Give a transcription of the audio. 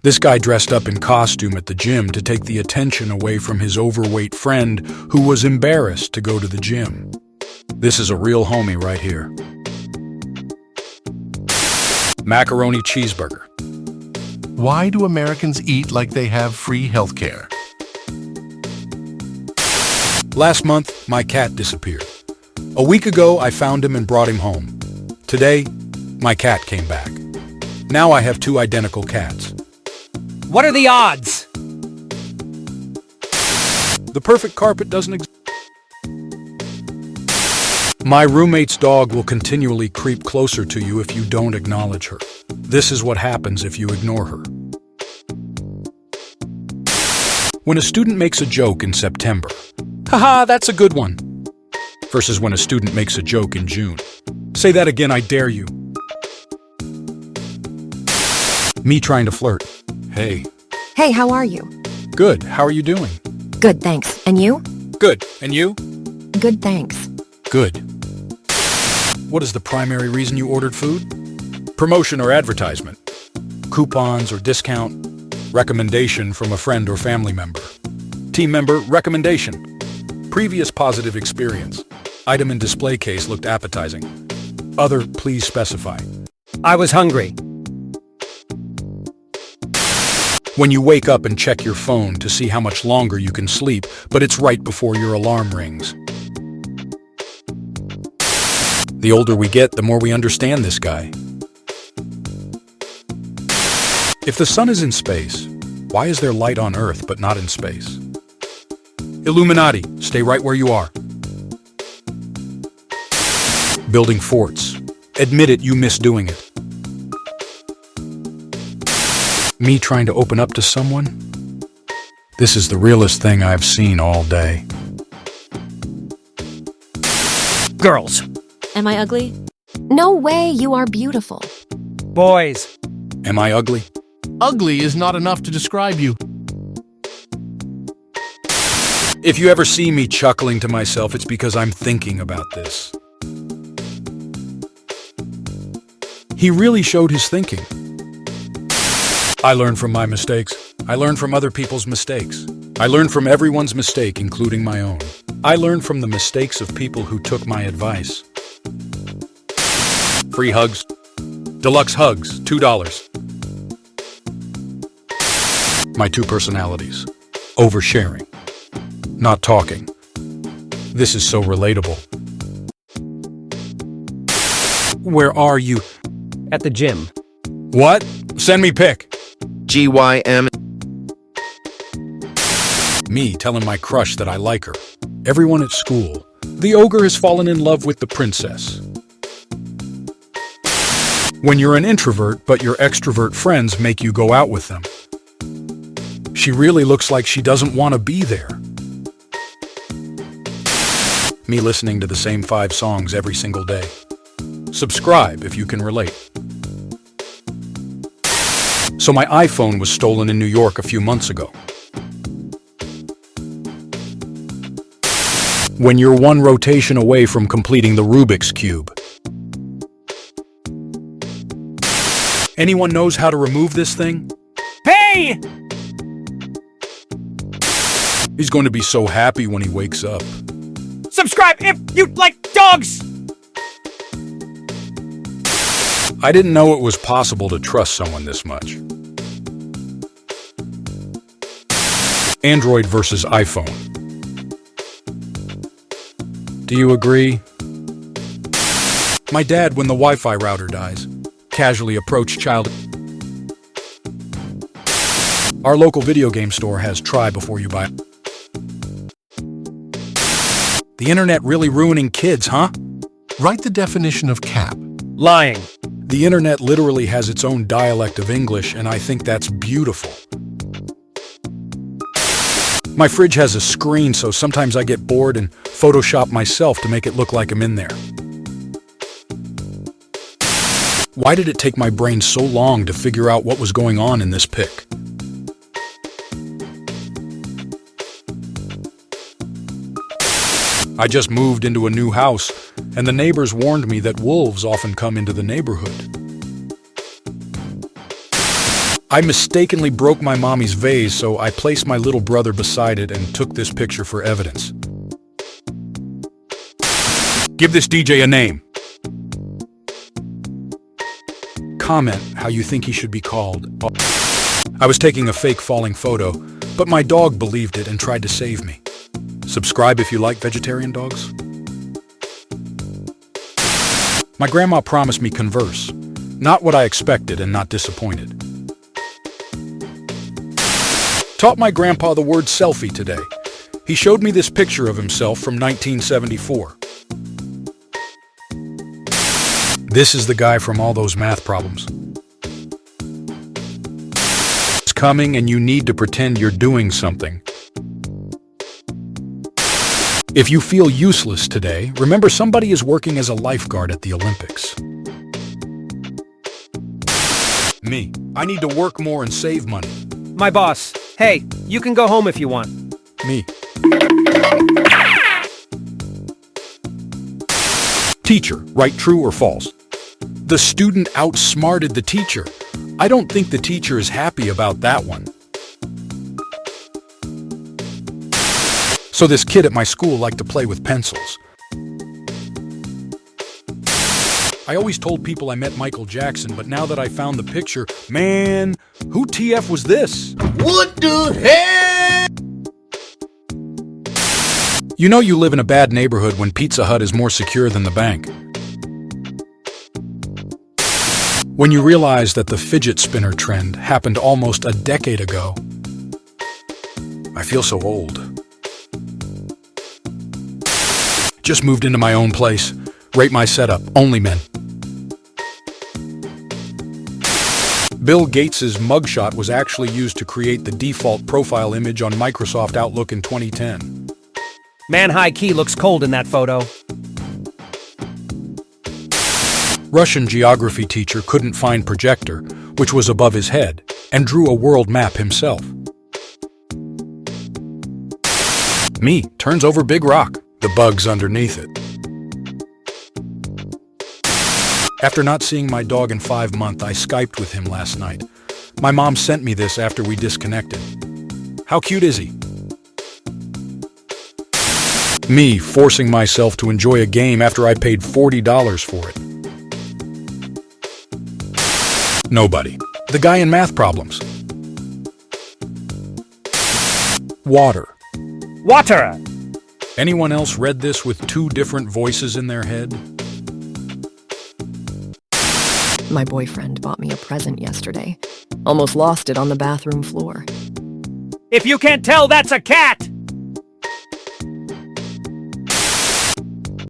This guy dressed up in costume at the gym to take the attention away from his overweight friend who was embarrassed to go to the gym. This is a real homie right here. Macaroni cheeseburger. Why do Americans eat like they have free healthcare? Last month, my cat disappeared. A week ago, I found him and brought him home. Today, my cat came back. Now I have two identical cats. What are the odds? The perfect carpet doesn't exist. My roommate's dog will continually creep closer to you if you don't acknowledge her. This is what happens if you ignore her. When a student makes a joke in September, haha, that's a good one, versus when a student makes a joke in June. Say that again, I dare you. Me trying to flirt. Hey. Hey, how are you? Good, how are you doing? Good, thanks. And you? Good, and you? Good, thanks. Good. What is the primary reason you ordered food? Promotion or advertisement? Coupons or discount? Recommendation from a friend or family member? Team member recommendation? Previous positive experience? Item in display case looked appetizing. Other, please specify. I was hungry. When you wake up and check your phone to see how much longer you can sleep, but it's right before your alarm rings. The older we get, the more we understand this guy. If the sun is in space, why is there light on Earth but not in space? Illuminati, stay right where you are. Building forts. Admit it, you miss doing it. Me trying to open up to someone? This is the realest thing I've seen all day. Girls. Am I ugly? No way, you are beautiful. Boys. Am I ugly? Ugly is not enough to describe you. If you ever see me chuckling to myself, it's because I'm thinking about this. He really showed his thinking. I learn from my mistakes. I learn from other people's mistakes. I learn from everyone's mistake, including my own. I learn from the mistakes of people who took my advice. Free hugs. Deluxe hugs, $2. My two personalities. Oversharing. Not talking. This is so relatable. Where are you? At the gym. What? Send me pic. GYM. Me telling my crush that I like her. Everyone at school. The ogre has fallen in love with the princess. When you're an introvert, but your extrovert friends make you go out with them. She really looks like she doesn't want to be there. Me listening to the same 5 songs every single day. Subscribe if you can relate. So my iPhone was stolen in New York a few months ago. When you're one rotation away from completing the Rubik's Cube. Anyone knows how to remove this thing? Hey! He's going to be so happy when he wakes up. Subscribe if you like dogs! I didn't know it was possible to trust someone this much. Android versus iPhone. Do you agree? My dad, when the Wi-Fi router dies, casually approached child. Our local video game store has try before you buy. The internet really ruining kids, huh? Write the definition of cap. Lying. The internet literally has its own dialect of English, and I think that's beautiful. My fridge has a screen, so sometimes I get bored and Photoshop myself to make it look like I'm in there. Why did it take my brain so long to figure out what was going on in this pic? I just moved into a new house, and the neighbors warned me that wolves often come into the neighborhood. I mistakenly broke my mommy's vase, so I placed my little brother beside it and took this picture for evidence. Give this DJ a name. Comment how you think he should be called. I was taking a fake falling photo, but my dog believed it and tried to save me. Subscribe if you like vegetarian dogs. My grandma promised me Converse. Not what I expected and not disappointed. Taught my grandpa the word selfie today. He showed me this picture of himself from 1974. This is the guy from all those math problems. It's coming and you need to pretend you're doing something. If you feel useless today, remember somebody is working as a lifeguard at the Olympics. Me. I need to work more and save money. My boss. Hey, you can go home if you want. Me. Teacher, right, true, or false? The student outsmarted the teacher. I don't think the teacher is happy about that one. So this kid at my school liked to play with pencils. I always told people I met Michael Jackson, but now that I found the picture, man, who TF was this? What the hell? You know you live in a bad neighborhood when Pizza Hut is more secure than the bank. When you realize that the fidget spinner trend happened almost a decade ago. I feel so old. Just moved into my own place. Rate my setup. Only men. Bill Gates' mugshot was actually used to create the default profile image on Microsoft Outlook in 2010. Man high key looks cold in that photo. Russian geography teacher couldn't find projector, which was above his head, and drew a world map himself. Me turns over big rock, the bugs underneath it. After not seeing my dog in 5 months, I Skyped with him last night. My mom sent me this after we disconnected. How cute is he? Me forcing myself to enjoy a game after I paid $40 for it. Nobody. The guy in math problems. Water. Water! Anyone else read this with 2 different voices in their head? My boyfriend bought me a present yesterday. Almost lost it on the bathroom floor. If you can't tell, that's a cat!